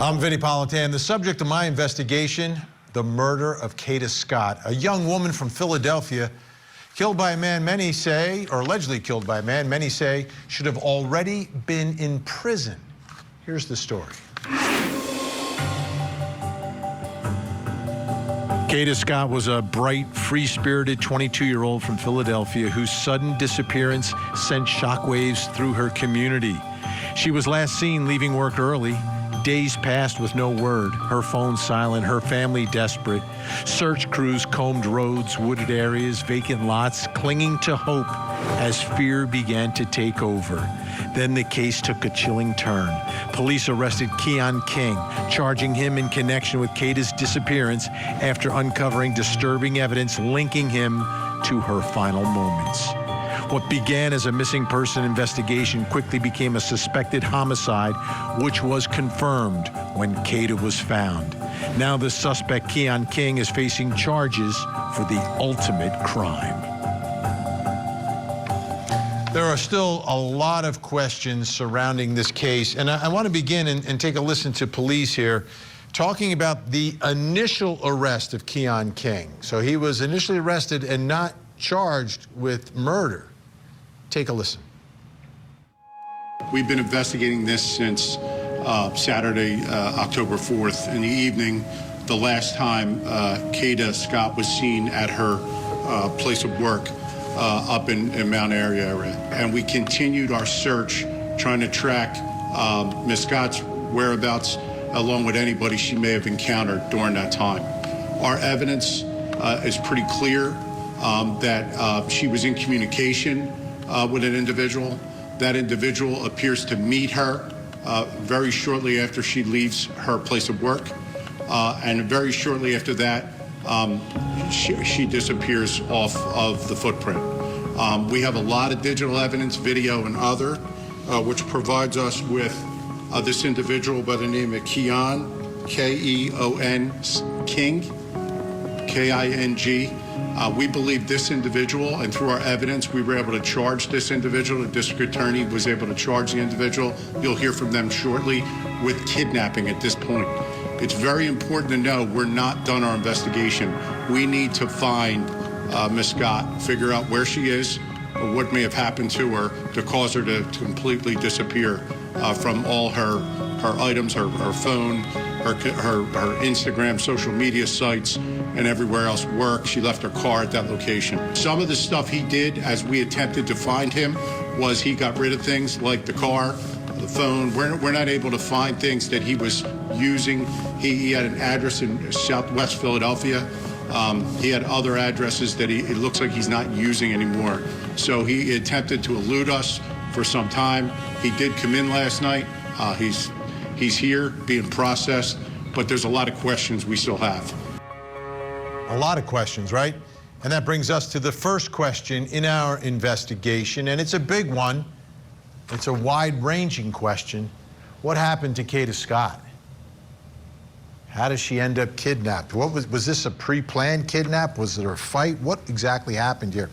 I'm Vinnie Politan. The subject of my investigation, the murder of Kada Scott, a young woman from Philadelphia, killed by a man many say, or allegedly killed by a man many say, should have already been in prison. Here's the story. Kada Scott was a bright, free-spirited 22-year-old from Philadelphia whose sudden disappearance sent shockwaves through her community. She was last seen leaving work early. Days passed with no word, her phone silent, her family desperate. Search crews combed roads, wooded areas, vacant lots, clinging to hope as fear began to take over. Then the case took a chilling turn. Police arrested Keon King, charging him in connection with Kada's disappearance after uncovering disturbing evidence linking him to her final moments. What began as a missing person investigation quickly became a suspected homicide, which was confirmed when Kada was found. Now the suspect, Keon King, is facing charges for the ultimate crime. There are still a lot of questions surrounding this case, and I want to begin and take a listen to police here talking about the initial arrest of Keon King. So he was initially arrested and not charged with murder. Take a listen. We've been investigating this since Saturday, October 4th in the evening, the last time Kada Scott was seen at her place of work up in Mount Airy area. And we continued our search trying to track Ms. Scott's whereabouts along with anybody she may have encountered during that time. Our evidence is pretty clear that she was in communication with an individual. That individual appears to meet her very shortly after she leaves her place of work. And very shortly after that, she disappears off of the footprint. We have a lot of digital evidence, video and other, which provides us with this individual by the name of Keon, K-E-O-N, King, K-I-N-G. We believe this individual, and through our evidence, we were able to charge this individual. The district attorney was able to charge the individual. You'll hear from them shortly with kidnapping at this point. It's very important to know we're not done our investigation. We need to find Ms. Scott, figure out where she is, or what may have happened to her to cause her to completely disappear from all her items, her phone, her Instagram, social media sites, and everywhere else, work. She left her car at that location. Some of the stuff he did as we attempted to find him was he got rid of things like the car, the phone. We're not able to find things that he was using. He had an address in Southwest Philadelphia. He had other addresses that it looks like he's not using anymore. So he attempted to elude us for some time. He did come in last night. He's here being processed, but there's a lot of questions we still have. A lot of questions, right? And that brings us to the first question in our investigation, and it's a big one. It's a wide-ranging question. What happened to Kada Scott? How does she end up kidnapped? Was this a pre-planned kidnap? Was it a fight? What exactly happened here?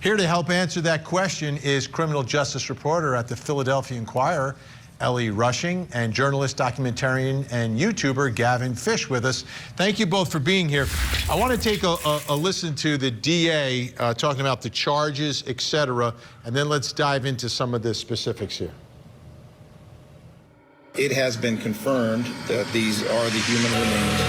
Here to help answer that question is criminal justice reporter at the Philadelphia Inquirer, Ellie Rushing, and journalist, documentarian, and YouTuber Gavin Fish with us. Thank you both for being here. I want to take a listen to the DA talking about the charges, etc., and then let's dive into some of the specifics here. It has been confirmed that these are the human remains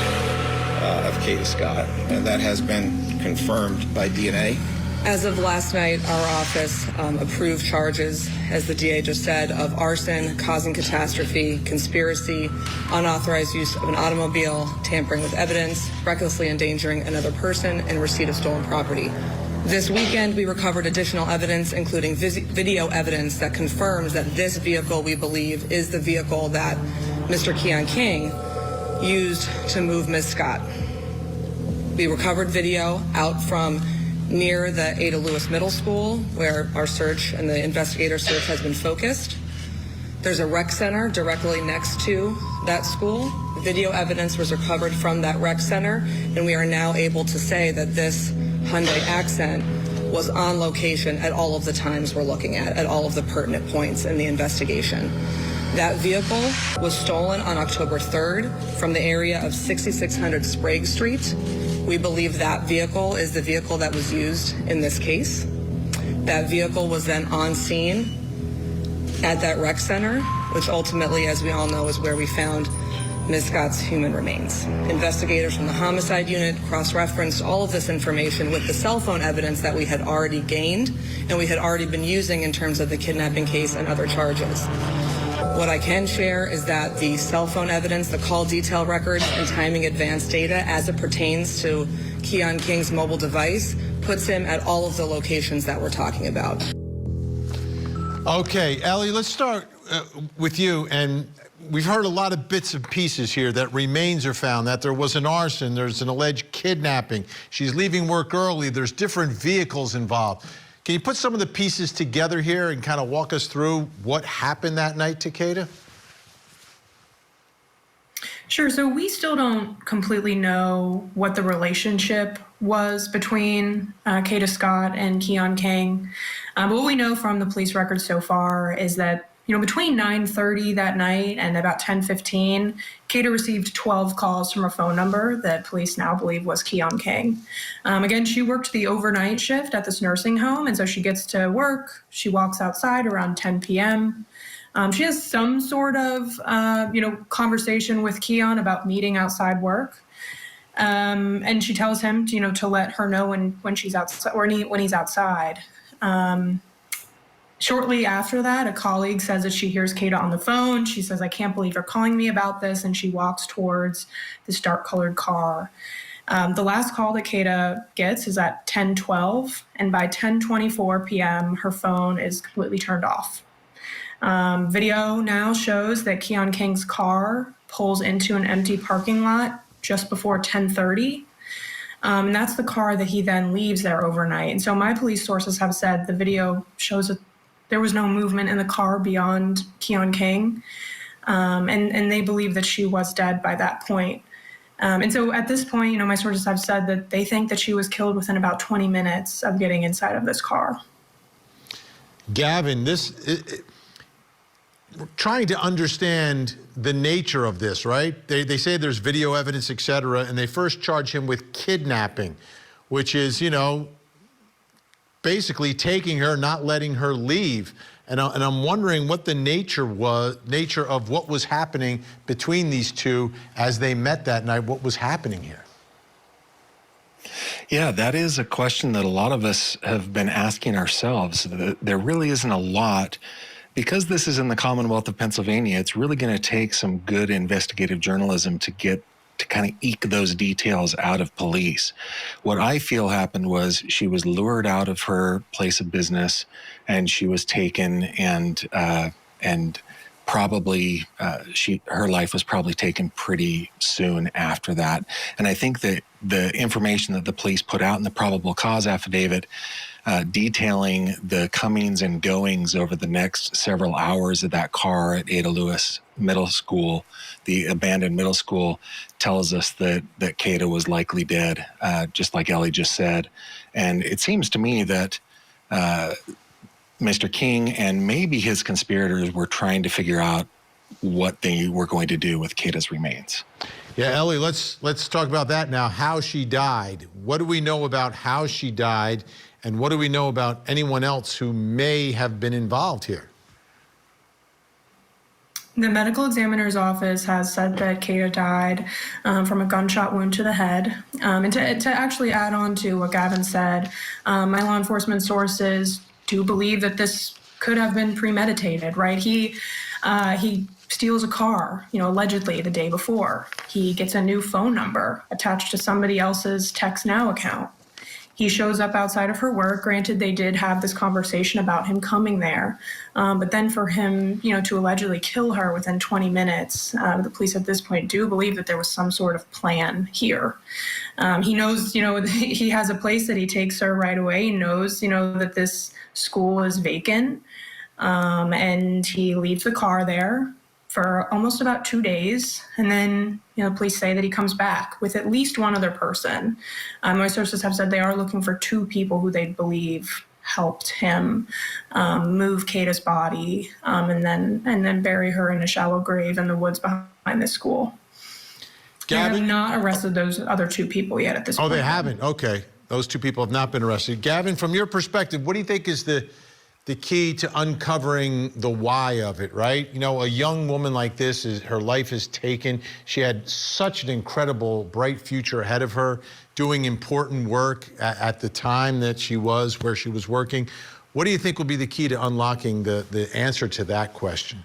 of Kada Scott, and that has been confirmed by DNA. As of last night, our office approved charges, as the DA just said, of arson, causing catastrophe, conspiracy, unauthorized use of an automobile, tampering with evidence, recklessly endangering another person, and receipt of stolen property. This weekend, we recovered additional evidence, including video evidence that confirms that this vehicle, we believe, is the vehicle that Mr. Keon King used to move Ms. Scott. We recovered video out from near the Ada Lewis Middle School, where our search and the investigator search has been focused. There's a rec center directly next to that school. Video evidence was recovered from that rec center, and we are now able to say that this Hyundai Accent was on location at all of the times we're looking at all of the pertinent points in the investigation. That vehicle was stolen on October 3rd from the area of 6600 Sprague Street. We believe that vehicle is the vehicle that was used in this case. That vehicle was then on scene at that rec center, which ultimately, as we all know, is where we found Ms. Scott's human remains. Investigators from the homicide unit cross-referenced all of this information with the cell phone evidence that we had already gained and we had already been using in terms of the kidnapping case and other charges. What I can share is that the cell phone evidence, the call detail records, and timing advance data as it pertains to Keon King's mobile device puts him at all of the locations that we're talking about. Okay, Ellie, let's start with you. And we've heard a lot of bits and pieces here that remains are found, that there was an arson, there's an alleged kidnapping, she's leaving work early, there's different vehicles involved. Can you put some of the pieces together here and kind of walk us through what happened that night to Kada? Sure. So we still don't completely know what the relationship was between Kada Scott and Keon King. But what we know from the police records so far is that, between 9:30 that night and about 10:15, Kada received 12 calls from a phone number that police now believe was Keon King. Again, she worked the overnight shift at this nursing home, and so she gets to work. She walks outside around 10 p.m. She has some sort of, conversation with Keon about meeting outside work. And she tells him, to let her know when she's outside, or when he's outside. Shortly after that, a colleague says that she hears Kada on the phone. She says, "I can't believe you're calling me about this." And she walks towards this dark-colored car. The last call that Kada gets is at 10:12, and by 10:24 p.m., her phone is completely turned off. Video now shows that Keon King's car pulls into an empty parking lot just before 10:30. And that's the car that he then leaves there overnight. And so my police sources have said the video shows that there was no movement in the car beyond Keon King. And they believe that she was dead by that point. And so at this point, my sources have said that they think that she was killed within about 20 minutes of getting inside of this car. Gavin, we're trying to understand the nature of this, right? They say there's video evidence, et cetera, and they first charge him with kidnapping, which is, basically taking her, not letting her leave. And I'm wondering what the nature of what was happening between these two as they met that night. What was happening here? Yeah, that is a question that a lot of us have been asking ourselves. There really isn't a lot. Because this is in the Commonwealth of Pennsylvania, it's really going to take some good investigative journalism to kind of eke those details out of police. What I feel happened was she was lured out of her place of business, and she was taken, and probably her life was probably taken pretty soon after that. And I think that the information that the police put out in the probable cause affidavit, detailing the comings and goings over the next several hours of that car at Ada Lewis Middle School, the abandoned middle school, tells us that Kada was likely dead, just like Ellie just said. And it seems to me that Mr. King and maybe his conspirators were trying to figure out what they were going to do with Kada's remains. Yeah, Ellie, let's talk about that now, how she died. What do we know about how she died, and what do we know about anyone else who may have been involved here? The medical examiner's office has said that Kada died from a gunshot wound to the head. And to actually add on to what Gavin said, my law enforcement sources do believe that this could have been premeditated, right? He steals a car, allegedly the day before. He gets a new phone number attached to somebody else's Text Now account. He shows up outside of her work. Granted, they did have this conversation about him coming there. But then for him, to allegedly kill her within 20 minutes, the police at this point do believe that there was some sort of plan here. He knows, he has a place that he takes her right away. He knows, that this school is vacant. And he leaves the car there for almost about 2 days. And then, police say that he comes back with at least one other person. My sources have said they are looking for two people who they believe helped him move Kada's body and then bury her in a shallow grave in the woods behind the school. They have not arrested those other 2 people yet at this point. Oh, they haven't? Okay. Those 2 people have not been arrested. Gavin, from your perspective, what do you think is the key to uncovering the why of it, right? You know, a young woman like this, her life is taken. She had such an incredible, bright future ahead of her, doing important work at the time that she was where she was working. What do you think will be the key to unlocking the answer to that question?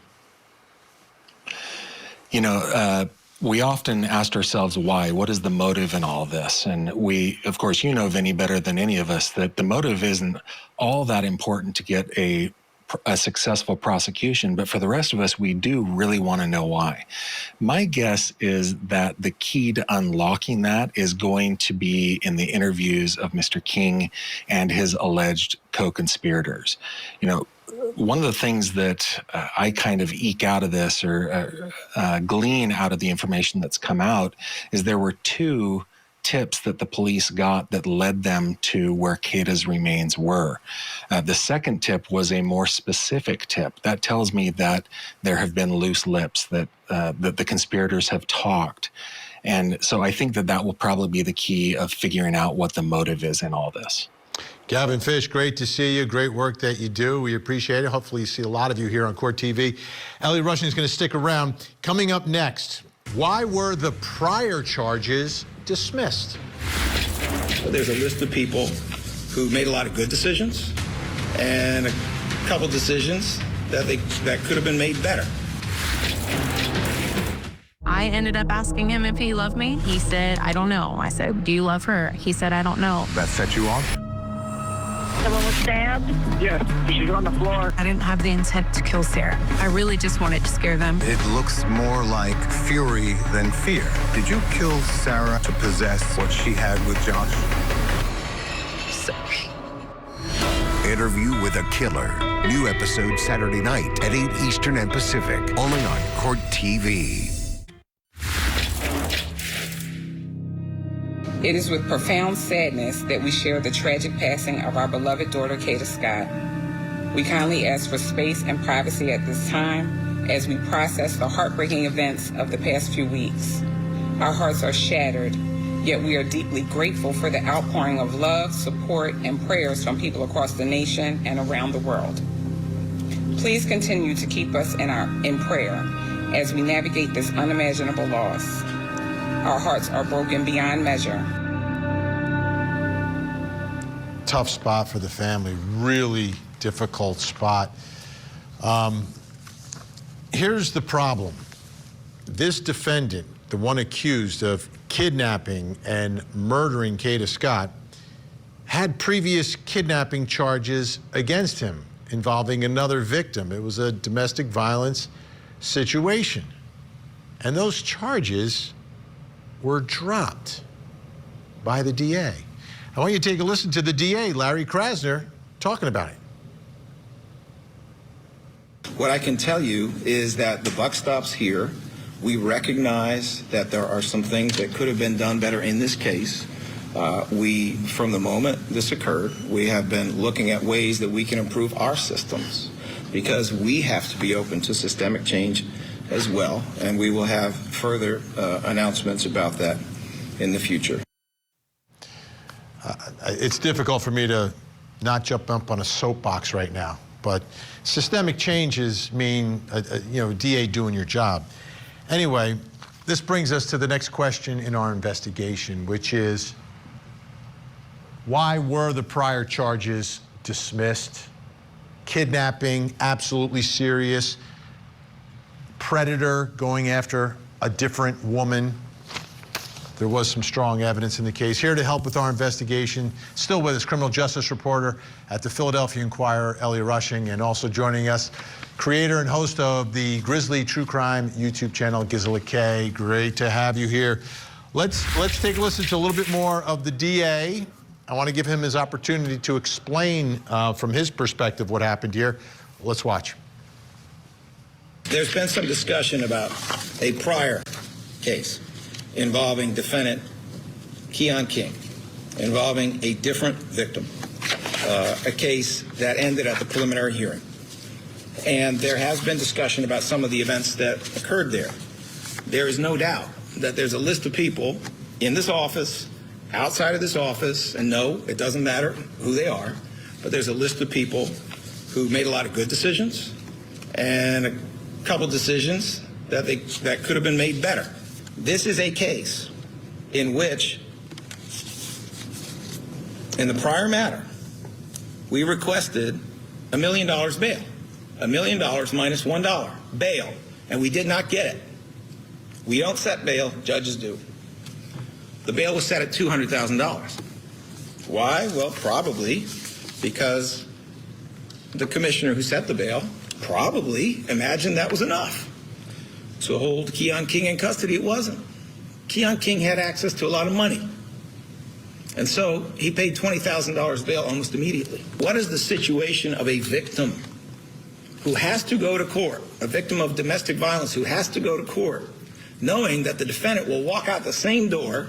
You know, we often ask ourselves why. What is the motive in all this? And we, of course, you know, Vinnie, better than any of us, that the motive isn't all that important to get a successful prosecution. But for the rest of us, we do really want to know why. My guess is that the key to unlocking that is going to be in the interviews of Mr. King and his alleged co-conspirators. You know, one of the things that I kind of eke out of this or glean out of the information that's come out is there were 2 tips that the police got that led them to where Kada's remains were. The second tip was a more specific tip. That tells me that there have been loose lips, that the conspirators have talked. And so I think that will probably be the key of figuring out what the motive is in all this. Gavin Fish, great to see you. Great work that you do. We appreciate it. Hopefully you see a lot of you here on Court TV. Ellie Rushing is going to stick around. Coming up next, why were the prior charges dismissed? There's a list of people who made a lot of good decisions and a couple decisions that could have been made better. I ended up asking him if he loved me. He said, I don't know. I said, do you love her? He said, I don't know. That set you off? Someone was stabbed? Yes, she's on the floor. I didn't have the intent to kill Sarah. I really just wanted to scare them. It looks more like fury than fear. Did you kill Sarah to possess what she had with Josh? Sorry. Interview with a Killer. New episode Saturday night at 8 Eastern and Pacific. Only on Court TV. It is with profound sadness that we share the tragic passing of our beloved daughter, Kada Scott. We kindly ask for space and privacy at this time as we process the heartbreaking events of the past few weeks. Our hearts are shattered, yet we are deeply grateful for the outpouring of love, support, and prayers from people across the nation and around the world. Please continue to keep us in prayer as we navigate this unimaginable loss. Our hearts are broken beyond measure. Tough spot for the family, really difficult spot. Here's the problem. This defendant, the one accused of kidnapping and murdering Kada Scott, had previous kidnapping charges against him involving another victim. It was a domestic violence situation. And those charges were dropped by the DA. I want you to take a listen to the DA, Larry Krasner, talking about it. What I can tell you is that the buck stops here. We recognize that there are some things that could have been done better in this case. From the moment this occurred, we have been looking at ways that we can improve our systems because we have to be open to systemic change as well, and we will have further announcements about that in the future. It's difficult for me to not jump up on a soapbox right now, but systemic changes mean, DA doing your job. Anyway, this brings us to the next question in our investigation, which is, why were the prior charges dismissed? Kidnapping, absolutely serious. Predator going after a different woman. There was some strong evidence in the case. Here to help with our investigation, still with us, criminal justice reporter at the Philadelphia Inquirer, Ellie Rushing, and also joining us, creator and host of the Grizzly True Crime YouTube channel, Gisela K. Great to have you here. Let's take a listen to a little bit more of the DA. I want to give him his opportunity to explain from his perspective what happened here. Let's watch. There's been some discussion about a prior case involving defendant Keon King, involving a different victim. a case that ended at the preliminary hearing. And there has been discussion about some of the events that occurred there. There is no doubt that there's a list of people in this office, outside of this office, and no, it doesn't matter who they are, but there's a list of people who made a lot of good decisions and a couple decisions that could have been made better. This is a case in which, in the prior matter, we requested $1 million bail. $1 million minus $1 bail, and we did not get it. We don't set bail, judges do. The bail was set at $200,000. Why? Well, probably because the commissioner who set the bail probably imagined that was enough to hold Keon King in custody. It wasn't. Keon King had access to a lot of money. And so he paid $20,000 bail almost immediately. What is the situation of a victim who has to go to court, a victim of domestic violence who has to go to court, knowing that the defendant will walk out the same door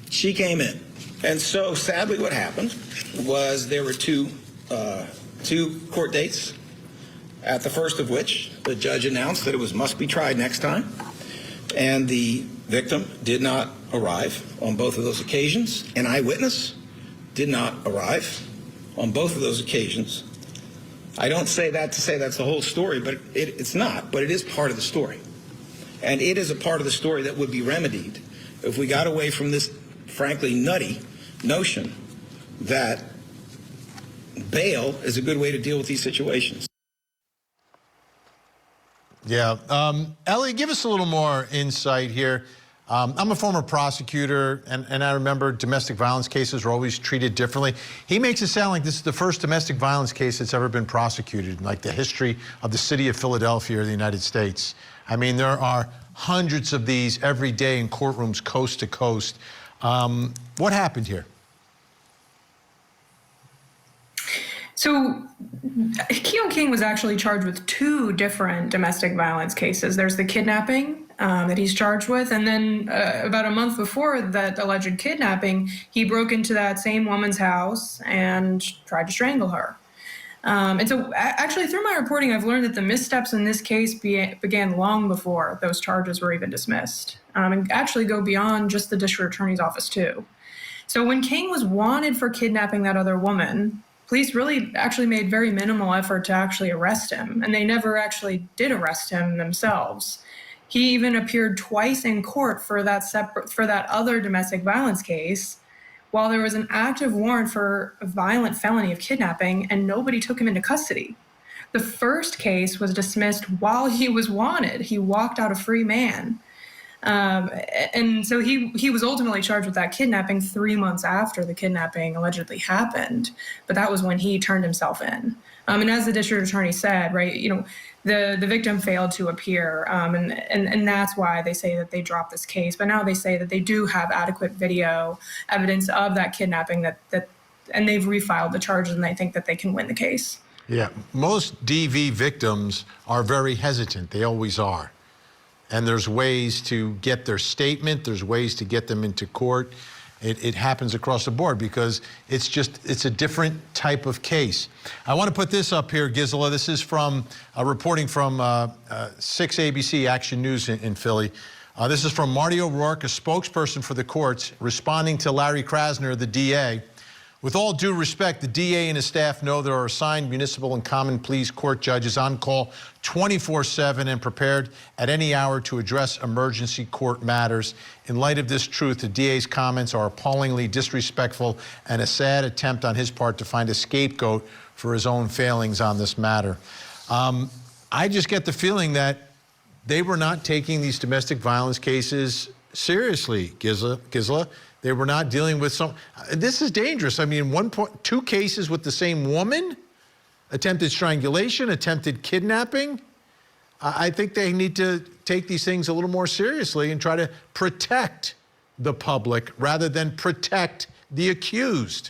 she came in? And so sadly what happened was there were two court dates, at the first of which the judge announced that it must be tried next time. And the victim did not arrive on both of those occasions. An eyewitness did not arrive on both of those occasions. I don't say that to say that's the whole story, but it's not, but it is part of the story. And it is a part of the story that would be remedied if we got away from this, frankly, nutty notion that bail is a good way to deal with these situations. Yeah. Ellie, give us a little more insight here. I'm a former prosecutor, and I remember domestic violence cases were always treated differently. He makes it sound like this is the first domestic violence case that's ever been prosecuted in, like, the history of the city of Philadelphia or the United States. I mean, there are hundreds of these every day in courtrooms coast to coast. What happened here? So Keon King was actually charged with 2 different domestic violence cases. There's the kidnapping that he's charged with, and then about a month before that alleged kidnapping, he broke into that same woman's house and tried to strangle her. And so actually through my reporting, I've learned that the missteps in this case began long before those charges were even dismissed, and actually go beyond just the district attorney's office too. So when King was wanted for kidnapping that other woman, police really actually made very minimal effort to actually arrest him, and they never actually did arrest him themselves. He even appeared twice in court for that other domestic violence case, while there was an active warrant for a violent felony of kidnapping, and nobody took him into custody. The first case was dismissed while he was wanted. He walked out a free man. And so he was ultimately charged with that kidnapping 3 months after the kidnapping allegedly happened, but that was when he turned himself in. And as the district attorney said, right, the victim failed to appear, and that's why they say that they dropped this case. But now they say that they do have adequate video evidence of that kidnapping, and they've refiled the charges, and they think that they can win the case. Yeah, most DV victims are very hesitant. They always are. And there's ways to get their statement. There's ways to get them into court. It happens across the board because it's a different type of case. I want to put this up here, Gisela. This is from reporting from 6 ABC Action News in Philly. This is from Marty O'Rourke, a spokesperson for the courts, responding to Larry Krasner, the DA. With all due respect, the DA and his staff know there are assigned municipal and common pleas court judges on call 24/7 and prepared at any hour to address emergency court matters. In light of this truth, the DA's comments are appallingly disrespectful and a sad attempt on his part to find a scapegoat for his own failings on this matter. I just get the feeling that they were not taking these domestic violence cases seriously, Gisela. They were not dealing with this is dangerous. I mean, 2 cases with the same woman, attempted strangulation, attempted kidnapping. I think they need to take these things a little more seriously and try to protect the public rather than protect the accused.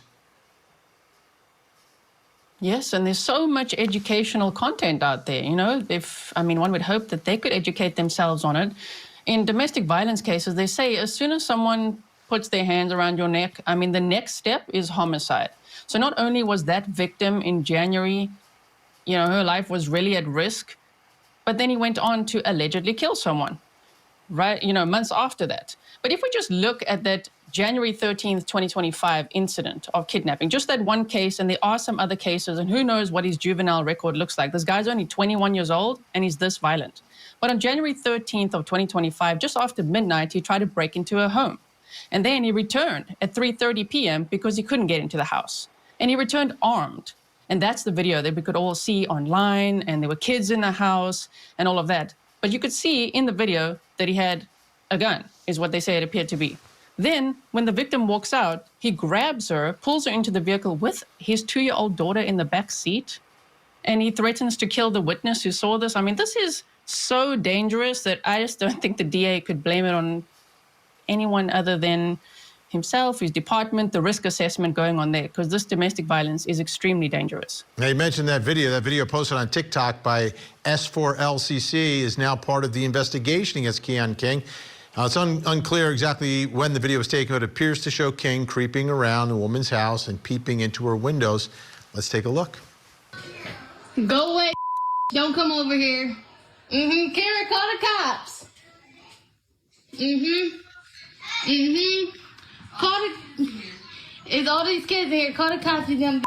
Yes, and there's so much educational content out there, one would hope that they could educate themselves on it. In domestic violence cases, they say as soon as someone puts their hands around your neck, the next step is homicide. So not only was that victim in January, you know, her life was really at risk, but then he went on to allegedly kill someone, right, you know, months after that. But if we just look at that January 13th, 2025 incident of kidnapping, just that one case, and there are some other cases, and who knows what his juvenile record looks like. This guy's only 21 years old, and he's this violent. But on January 13th of 2025, just after midnight, he tried to break into a home. And then he returned at 3:30 p.m. because he couldn't get into the house. And he returned armed. And that's the video that we could all see online, and there were kids in the house and all of that. But you could see in the video that he had a gun, is what they say it appeared to be. Then, when the victim walks out, he grabs her, pulls her into the vehicle with his 2-year-old daughter in the back seat, and he threatens to kill the witness who saw this. I mean, this is so dangerous that I just don't think the DA could blame it on anyone other than himself, his department, the risk assessment going on there, because this domestic violence is extremely dangerous. Now, you mentioned that video posted on TikTok by S4LCC is now part of the investigation against Keon King. It's unclear exactly when the video was taken, but it appears to show King creeping around a woman's house and peeping into her windows. Let's take a look. Go away, don't come over here. Karen, call the cops. Call the... It's all these kids in here. Call the cops, you dumb.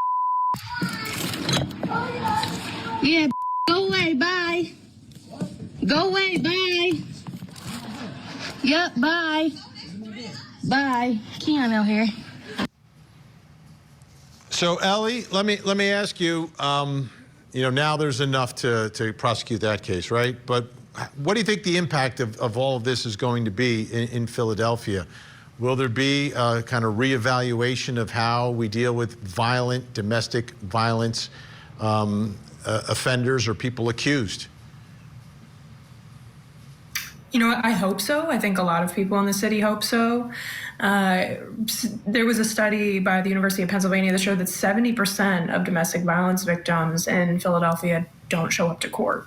Yeah, go away, bye. Go away, bye. Yep, bye. Bye. Keon out here. So, Ellie, let me ask you, you know, now there's enough to prosecute that case, right? But what do you think the impact of all of this is going to be in Philadelphia? Will there be a kind of reevaluation of how we deal with violent domestic violence offenders or people accused? You know, I hope so. I think a lot of people in the city hope so. There was a study by the University of Pennsylvania that showed that 70% of domestic violence victims in Philadelphia don't show up to court.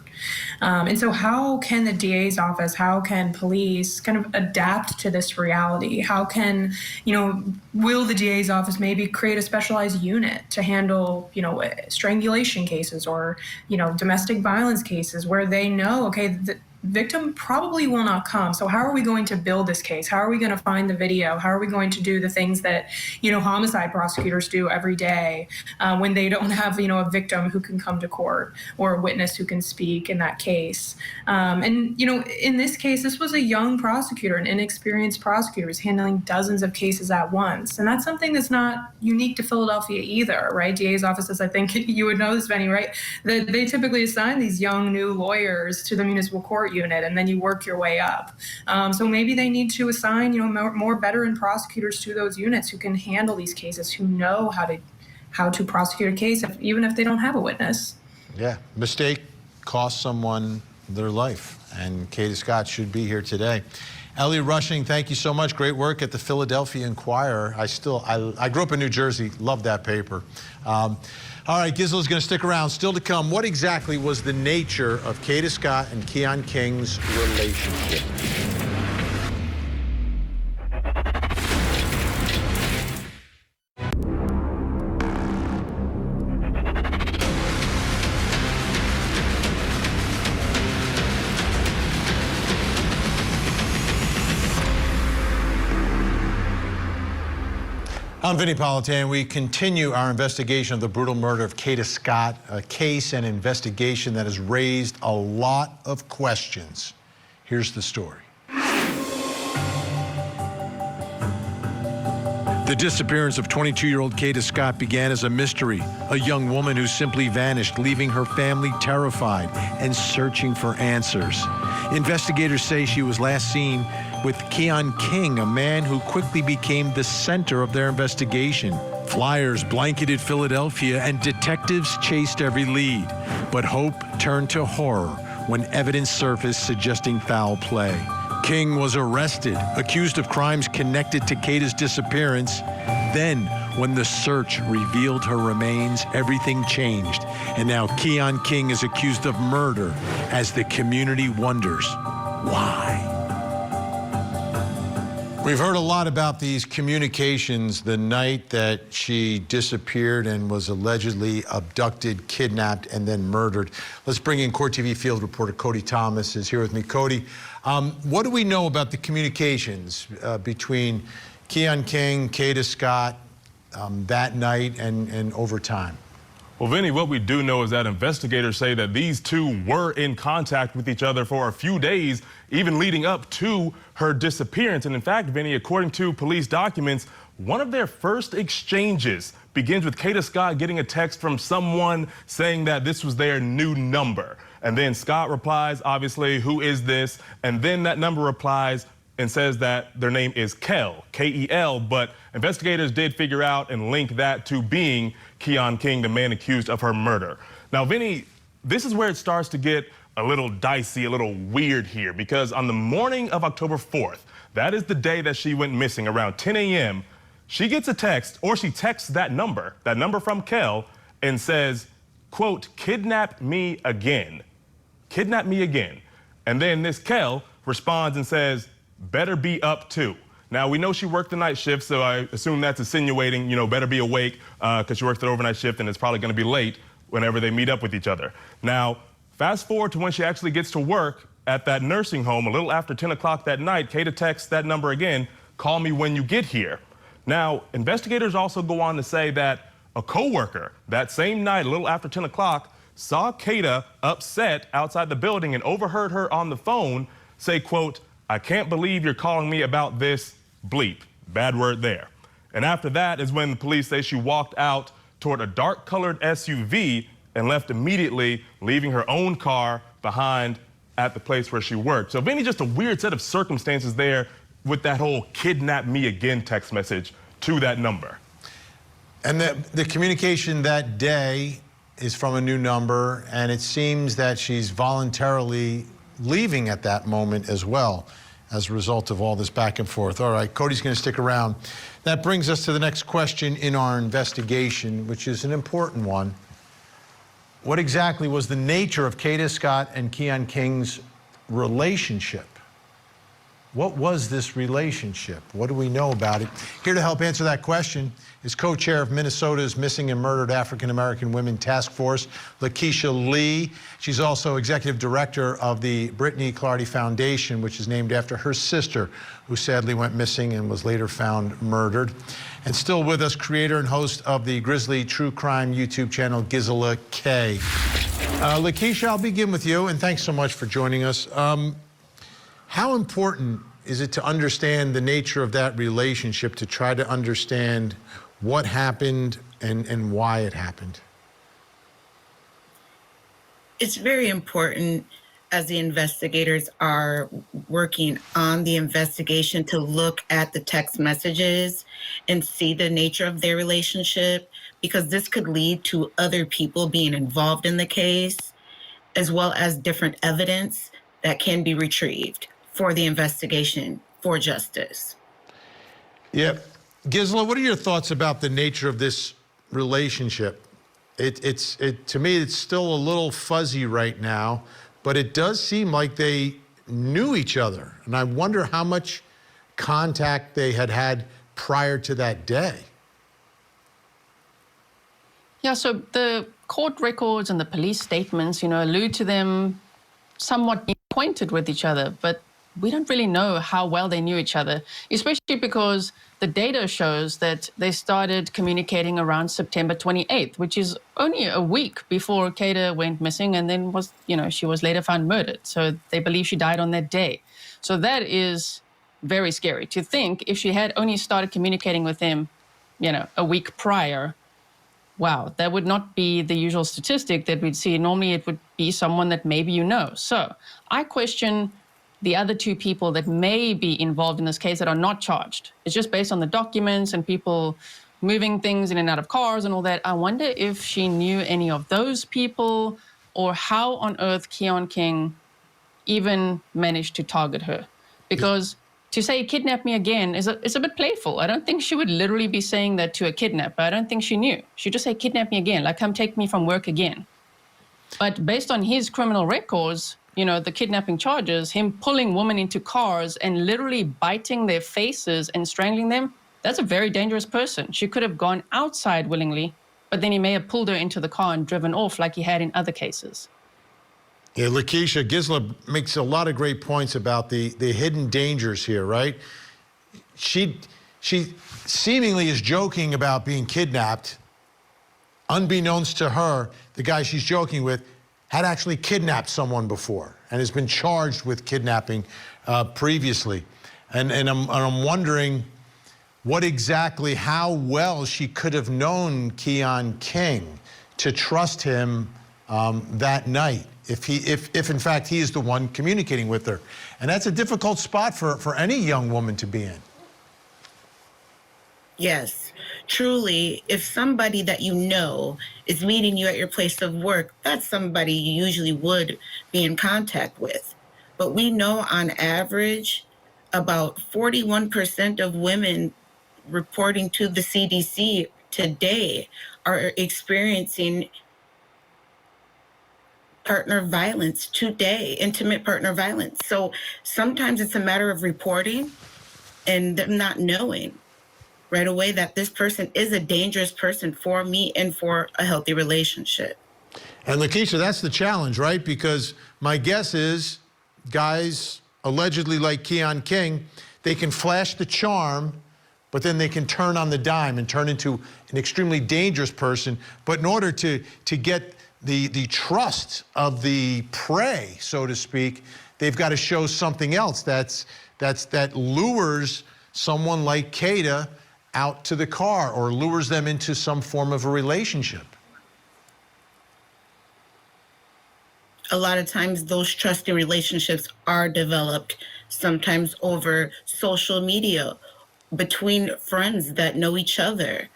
And so how can the DA's office, how can police kind of adapt to this reality? How can, you know, will the DA's office maybe create a specialized unit to handle, you know, strangulation cases or, you know, domestic violence cases where they know, okay, the victim probably will not come. So how are we going to build this case? How are we going to find the video? How are we going to do the things that, you know, homicide prosecutors do every day when they don't have, you know, a victim who can come to court or a witness who can speak in that case? And, you know, in this case, this was a young prosecutor, an inexperienced prosecutor who's handling dozens of cases at once. And that's something that's not unique to Philadelphia either, right? DA's offices, I think you would know this, Vinnie, right? That they typically assign these young new lawyers to the municipal court unit, and then you work your way up. So maybe they need to assign, you know, more veteran prosecutors to those units who can handle these cases, who know how to prosecute a case, even if they don't have a witness. Yeah, mistake cost someone their life, and Kada Scott should be here today. Ellie Rushing, thank you so much. Great work at the Philadelphia Inquirer. I grew up in New Jersey, loved that paper. All right, Gizla's going to stick around. Still to come, what exactly was the nature of Kada Scott and Keon King's relationship? I'm Vinnie Politan. We continue our investigation of the brutal murder of Kada Scott, a case and investigation that has raised a lot of questions. Here's the story. The disappearance of 22-year-old Kada Scott began as a mystery, a young woman who simply vanished, leaving her family terrified and searching for answers. Investigators say she was last seen with Keon King, a man who quickly became the center of their investigation. Flyers blanketed Philadelphia and detectives chased every lead. But hope turned to horror when evidence surfaced suggesting foul play. King was arrested, accused of crimes connected to Kada's disappearance. Then, when the search revealed her remains, everything changed. And now Keon King is accused of murder as the community wonders why. We've heard a lot about these communications the night that she disappeared and was allegedly abducted, kidnapped, and then murdered. Let's bring in Court TV field reporter Cody Thomas is here with me. Cody, what do we know about the communications between Keon King, Kada Scott that night and over time? Well, Vinny, what we do know is that investigators say that these two were in contact with each other for a few days, even leading up to her disappearance. And in fact, Vinny, according to police documents, one of their first exchanges begins with Kada Scott getting a text from someone saying that this was their new number. And then Scott replies, obviously, who is this? And then that number replies and says that their name is Kel, K-E-L, but investigators did figure out and link that to being Keon King, the man accused of her murder. Now, Vinny, this is where it starts to get a little dicey, a little weird here, because on the morning of October 4th, that is the day that she went missing, around 10 a.m., she gets a text, or she texts that number from Kel, and says, quote, kidnap me again. Kidnap me again. And then this Kel responds and says, better be up too. Now, we know she worked the night shift, so I assume that's insinuating, better be awake because she works the overnight shift and it's probably going to be late whenever they meet up with each other. Now, fast forward to when she actually gets to work at that nursing home a little after 10 o'clock that night. Kada texts that number again, call me when you get here. Now, investigators also go on to say that a coworker that same night, a little after 10 o'clock, saw Kada upset outside the building and overheard her on the phone say, quote, I can't believe you're calling me about this bleep. Bad word there. And after that is when the police say she walked out toward a dark-colored SUV and left immediately, leaving her own car behind at the place where she worked. So, Vinny, just a weird set of circumstances there with that whole kidnap me again text message to that number. And the communication that day is from a new number, and it seems that she's voluntarily leaving at that moment as well as a result of all this back and forth. All right, Cody's going to stick around. That brings us to the next question in our investigation, which is an important one. What exactly was the nature of Kada Scott and Keon King's relationship? What was this relationship? What do we know about it? Here to help answer that question is co-chair of Minnesota's Missing and Murdered African-American Women Task Force, Lakeisha Lee. She's also executive director of the Brittany Clardy Foundation, which is named after her sister, who sadly went missing and was later found murdered. And still with us, creator and host of the Grizzly True Crime YouTube channel, Gisela K. Lakeisha, I'll begin with you, and thanks so much for joining us. How important is it to understand the nature of that relationship, to try to understand what happened and why it happened? It's very important, as the investigators are working on the investigation, to look at the text messages and see the nature of their relationship, because this could lead to other people being involved in the case, as well as different evidence that can be retrieved for the investigation for justice. Yep. Gisela, what are your thoughts about the nature of this relationship? To me, it's still a little fuzzy right now, but it does seem like they knew each other. And I wonder how much contact they had prior to that day. Yeah, so the court records and the police statements, allude to them somewhat being acquainted with each other, but we don't really know how well they knew each other, especially because the data shows that they started communicating around September 28th, which is only a week before Kada went missing and then she was later found murdered. So they believe she died on that day. So that is very scary to think if she had only started communicating with him, a week prior. Wow, that would not be the usual statistic that we'd see. Normally it would be someone that maybe you know. So I question the other two people that may be involved in this case that are not charged. It's just based on the documents and people moving things in and out of cars and all that. I wonder if she knew any of those people, or how on earth Keon King even managed to target her. Because to say kidnap me again is a bit playful. I don't think she would literally be saying that to a kidnapper. I don't think she knew. She'd just say kidnap me again, like come take me from work again. But based on his criminal records, the kidnapping charges, him pulling women into cars and literally biting their faces and strangling them, that's a very dangerous person. She could have gone outside willingly, but then he may have pulled her into the car and driven off like he had in other cases. Yeah, Lakeisha, Gisela makes a lot of great points about the hidden dangers here, right? She seemingly is joking about being kidnapped. Unbeknownst to her, the guy she's joking with had actually kidnapped someone before and has been charged with kidnapping previously. And I'm wondering how well she could have known Keon King to trust him that night, if in fact he is the one communicating with her. And that's a difficult spot for any young woman to be in. Yes, truly, if somebody that you know is meeting you at your place of work, that's somebody you usually would be in contact with. But we know on average, about 41% of women reporting to the CDC today are experiencing partner violence today, intimate partner violence. So sometimes it's a matter of reporting and them not knowing right away that this person is a dangerous person for me and for a healthy relationship. And Lakeisha, that's the challenge, right? Because my guess is guys allegedly like Keon King, they can flash the charm, but then they can turn on the dime and turn into an extremely dangerous person. But in order to get the trust of the prey, so to speak, they've got to show something else that lures someone like Kada out to the car or lures them into some form of a relationship. A lot of times those trusting relationships are developed sometimes over social media between friends that know each other.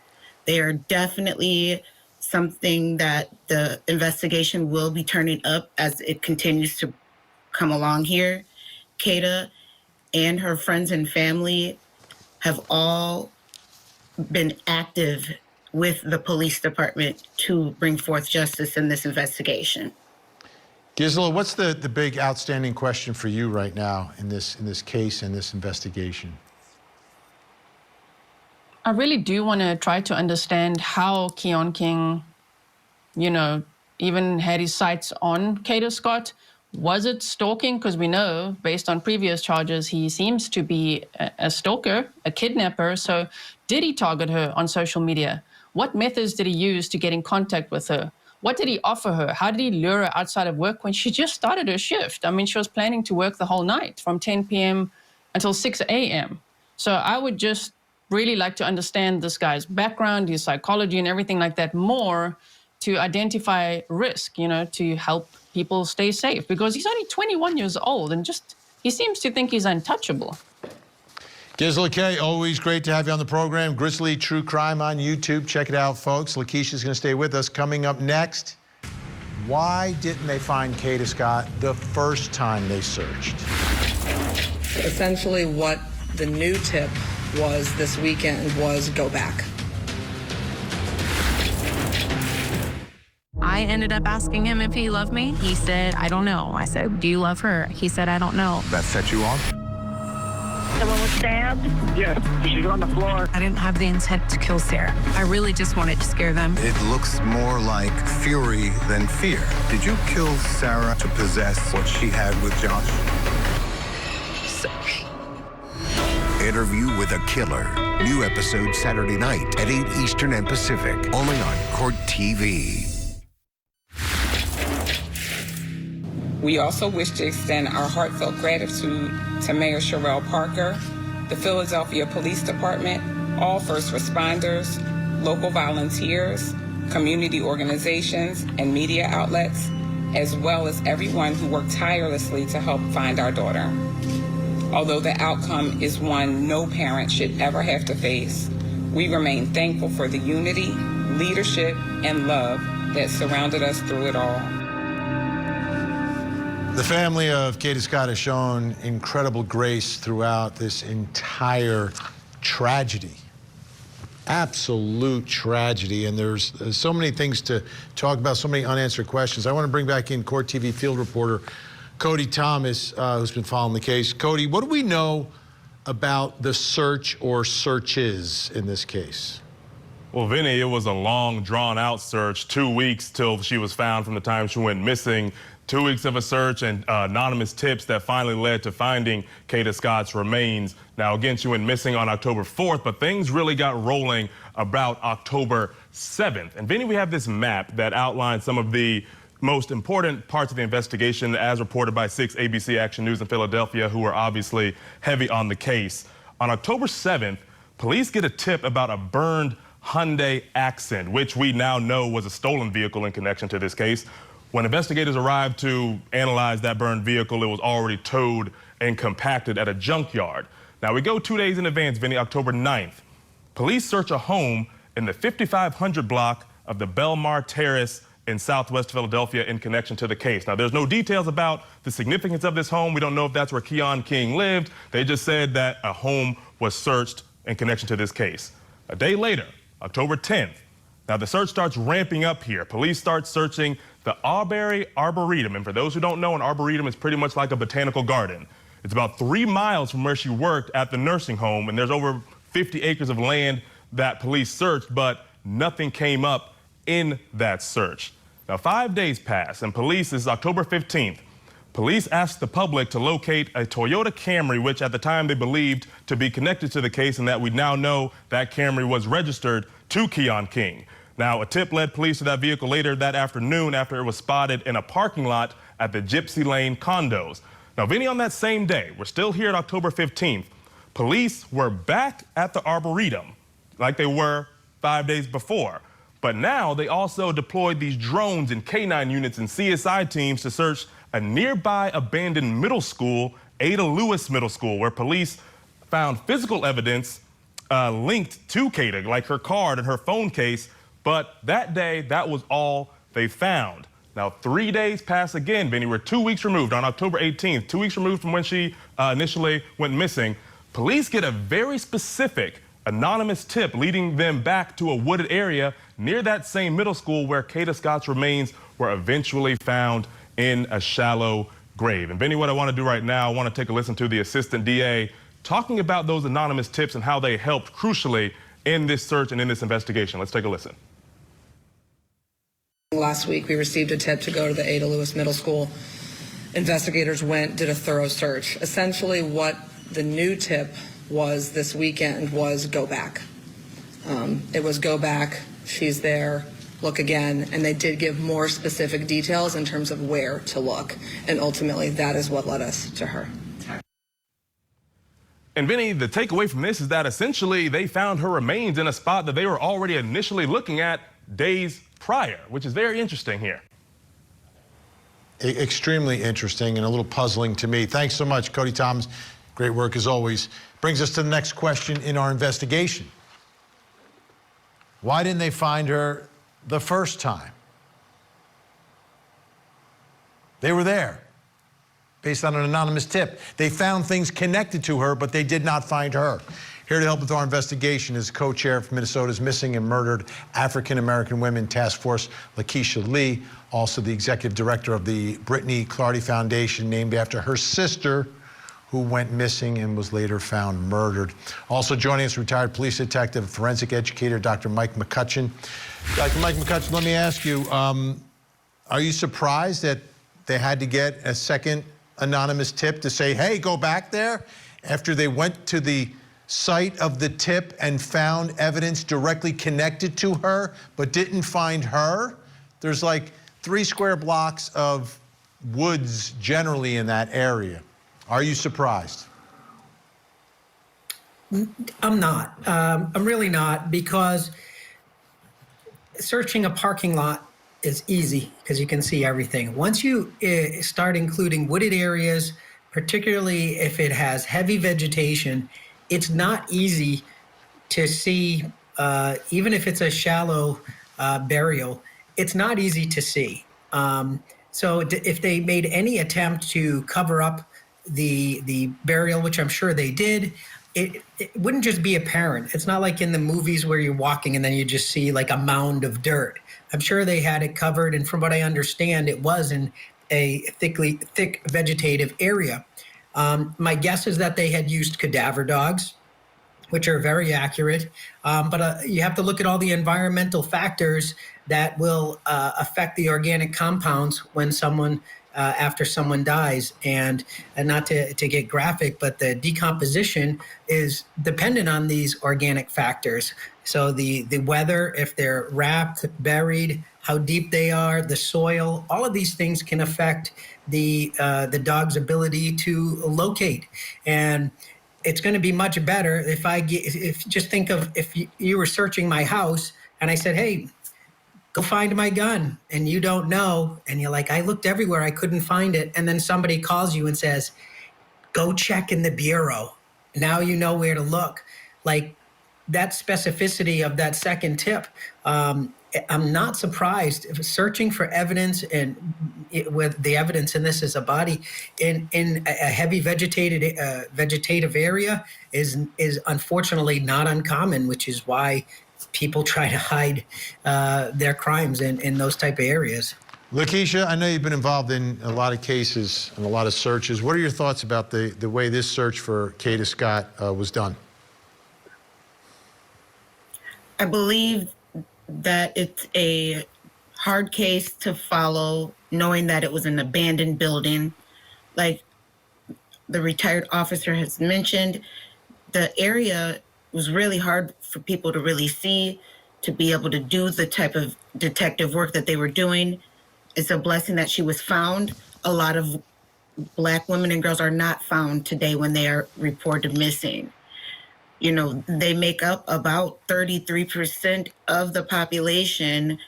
They are definitely something that the investigation will be turning up as it continues to come along here. Kada and her friends and family have all been active with the police department to bring forth justice in this investigation. Gisela, what's the big outstanding question for you right now in this case and this investigation? I really do want to try to understand how Keon King, even had his sights on Kada Scott. Was it stalking? Because we know, based on previous charges, he seems to be a stalker, a kidnapper. So did he target her on social media? What methods did he use to get in contact with her? What did he offer her? How did he lure her outside of work when she just started her shift? I mean, she was planning to work the whole night from 10 p.m. until 6 a.m. So I would just really like to understand this guy's background, his psychology and everything like that more to identify risk, to help people stay safe, because he's only 21 years old and he seems to think he's untouchable. Gisela K, always great to have you on the program. Grizzly True Crime on YouTube. Check it out, folks. Lakeisha's going to stay with us. Coming up next, why didn't they find Kada Scott the first time they searched? Essentially what the new tip was this weekend was go back. I ended up asking him if he loved me. He said, I don't know. I said, do you love her? He said, I don't know. That set you off? Someone was stabbed? Yeah, she's on the floor. I didn't have the intent to kill Sarah. I really just wanted to scare them. It looks more like fury than fear. Did you kill Sarah to possess what she had with Josh? Sorry. Interview with a Killer. New episode Saturday night at 8 Eastern and Pacific. Only on Court TV. We also wish to extend our heartfelt gratitude to Mayor Sherelle Parker, the Philadelphia Police Department, all first responders, local volunteers, community organizations, and media outlets, as well as everyone who worked tirelessly to help find our daughter. Although the outcome is one no parent should ever have to face, we remain thankful for the unity, leadership, and love that surrounded us through it all. The family of Kada Scott has shown incredible grace throughout this entire tragedy. Absolute tragedy. And there's so many things to talk about, so many unanswered questions. I want to bring back in Court TV field reporter Cody Thomas, who's been following the case. Cody, what do we know about the search or searches in this case? Well, Vinny, it was a long, drawn-out search, 2 weeks till she was found from the time she went missing. 2 weeks of a search and anonymous tips that finally led to finding Kada Scott's remains. Now, again, she went missing on October 4th, but things really got rolling about October 7th. And Vinny, we have this map that outlines some of the most important parts of the investigation, as reported by 6 ABC Action News in Philadelphia, who are obviously heavy on the case. On October 7th, police get a tip about a burned Hyundai Accent, which we now know was a stolen vehicle in connection to this case. When investigators arrived to analyze that burned vehicle, it was already towed and compacted at a junkyard. Now, we go 2 days in advance, Vinny, October 9th. Police search a home in the 5500 block of the Belmar Terrace in Southwest Philadelphia in connection to the case. Now, there's no details about the significance of this home. We don't know if that's where Keon King lived. They just said that a home was searched in connection to this case. A day later, October 10th, now the search starts ramping up here. Police start searching the Auberry Arboretum. And for those who don't know, an arboretum is pretty much like a botanical garden. It's about 3 miles from where she worked at the nursing home, and there's over 50 acres of land that police searched, but nothing came up in that search. Now, 5 days pass, and police, this is October 15th, police asked the public to locate a Toyota Camry, which at the time they believed to be connected to the case, and that we now know that Camry was registered to Keon King. Now, a tip led police to that vehicle later that afternoon after it was spotted in a parking lot at the Gypsy Lane condos. Now, Vinny, on that same day, we're still here at October 15th, police were back at the Arboretum like they were 5 days before. But now they also deployed these drones and K9 units and CSI teams to search a nearby abandoned middle school, Ada Lewis Middle School, where police found physical evidence linked to Kada, like her card and her phone case. But that day, that was all they found. Now, 3 days pass again, Vinny. We're 2 weeks removed on October 18th, 2 weeks removed from when she initially went missing. Police get a very specific anonymous tip leading them back to a wooded area near that same middle school where Kada Scott's remains were eventually found in a shallow grave. And Vinny, what I want to do right now, I want to take a listen to the assistant DA talking about those anonymous tips and how they helped crucially in this search and in this investigation. Let's take a listen. Last week, we received a tip to go to the Ada Lewis Middle School. Investigators did a thorough search. Essentially, what the new tip was this weekend was go back. It was go back, she's there, look again, and they did give more specific details in terms of where to look. And ultimately, that is what led us to her. And Vinny, the takeaway from this is that essentially they found her remains in a spot that they were already initially looking at days prior, which is very interesting here. Extremely interesting and a little puzzling to me. Thanks so much, Cody Thomas. Great work as always. Brings us to the next question in our investigation. Why didn't they find her the first time? They were there based on an anonymous tip. They found things connected to her, but they did not find her. Here to help with our investigation is co-chair of Minnesota's Missing and Murdered African-American Women Task Force, Lakeisha Lee, also the executive director of the Brittany Clardy Foundation, named after her sister, who went missing and was later found murdered. Also joining us, retired police detective, forensic educator, Dr. Mike McCutcheon. Dr. Mike McCutcheon, let me ask you, are you surprised that they had to get a second anonymous tip to say, hey, go back there, after they went to the site of the tip and found evidence directly connected to her, but didn't find her? There's like 3 square blocks of woods generally in that area. Are you surprised? I'm not. I'm really not, because searching a parking lot is easy because you can see everything. Once you start including wooded areas, particularly if it has heavy vegetation, it's not easy to see, even if it's a shallow burial, it's not easy to see. So if they made any attempt to cover up the burial, which I'm sure they did, it wouldn't just be apparent. It's not like in the movies where you're walking and then you just see like a mound of dirt. I'm sure they had it covered, and from what I understand, it was in a thick vegetative area. My guess is that they had used cadaver dogs, which are very accurate. But you have to look at all the environmental factors that will affect the organic compounds when after someone dies. And not to get graphic, but the decomposition is dependent on these organic factors. So the weather, if they're wrapped, buried, how deep they are, the soil, all of these things can affect the dog's ability to locate. And it's going to be much better if just think of if you were searching my house and I said, hey, go find my gun, and you don't know, and you're like, I looked everywhere, I couldn't find it, and then somebody calls you and says, go check in the bureau. Now you know where to look. Like that specificity of that second tip, I'm not surprised if searching for evidence and with the evidence in this is a body in a heavy vegetative area is unfortunately not uncommon, which is why people try to hide their crimes in those type of areas. Lakeisha, I know you've been involved in a lot of cases and a lot of searches. What are your thoughts about the way this search for Kada Scott was done? I believe that it's a hard case to follow, knowing that it was an abandoned building. Like the retired officer has mentioned, the area was really hard for people to really see, to be able to do the type of detective work that they were doing. It's a blessing that she was found. A lot of Black women and girls are not found today when they are reported missing. You know, they make up about 33% of the population.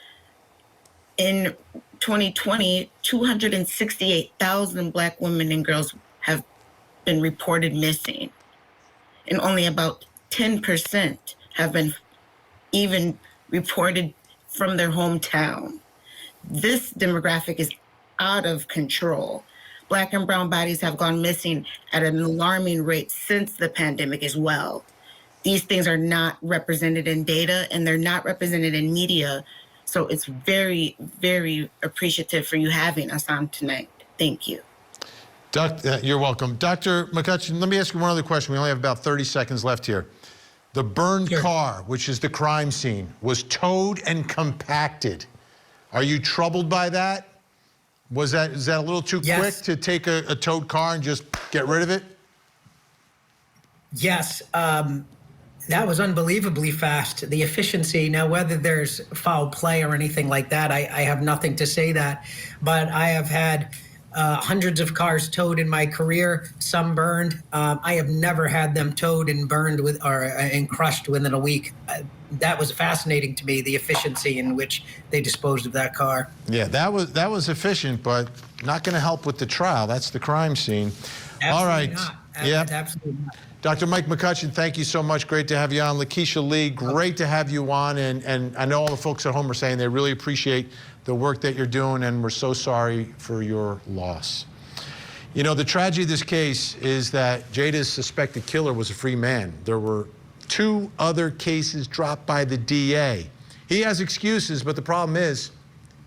In 2020, 268,000 Black women and girls have been reported missing. And only about 10% have been even reported from their hometown. This demographic is out of control. Black and brown bodies have gone missing at an alarming rate since the pandemic as well. These things are not represented in data and they're not represented in media. So it's very, very appreciative for you having us on tonight. Thank you. You're welcome. Dr. McCutcheon, let me ask you one other question. We only have about 30 seconds left here. The burned car, which is the crime scene, was towed and compacted. Are you troubled by that? Is that a little too quick to take a towed car and just get rid of it? Yes. That was unbelievably fast. The efficiency. Now, whether there's foul play or anything like that, I have nothing to say that. But I have had hundreds of cars towed in my career, some burned. I have never had them towed and burned and crushed within a week. That was fascinating to me, the efficiency in which they disposed of that car. Yeah, that was efficient, but not going to help with the trial. That's the crime scene. Absolutely all right. Not. Yeah. Absolutely not. Dr. Mike McCutcheon, thank you so much. Great to have you on. Lakeisha Lee, great to have you on. And I know all the folks at home are saying they really appreciate the work that you're doing, and we're so sorry for your loss. You know, the tragedy of this case is that Jada's suspected killer was a free man. There were 2 other cases dropped by the DA. He has excuses, but the problem is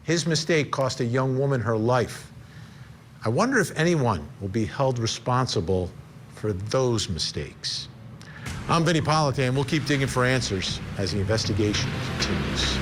his mistake cost a young woman her life. I wonder if anyone will be held responsible for those mistakes. I'm Vinnie Politan. We'll keep digging for answers as the investigation continues.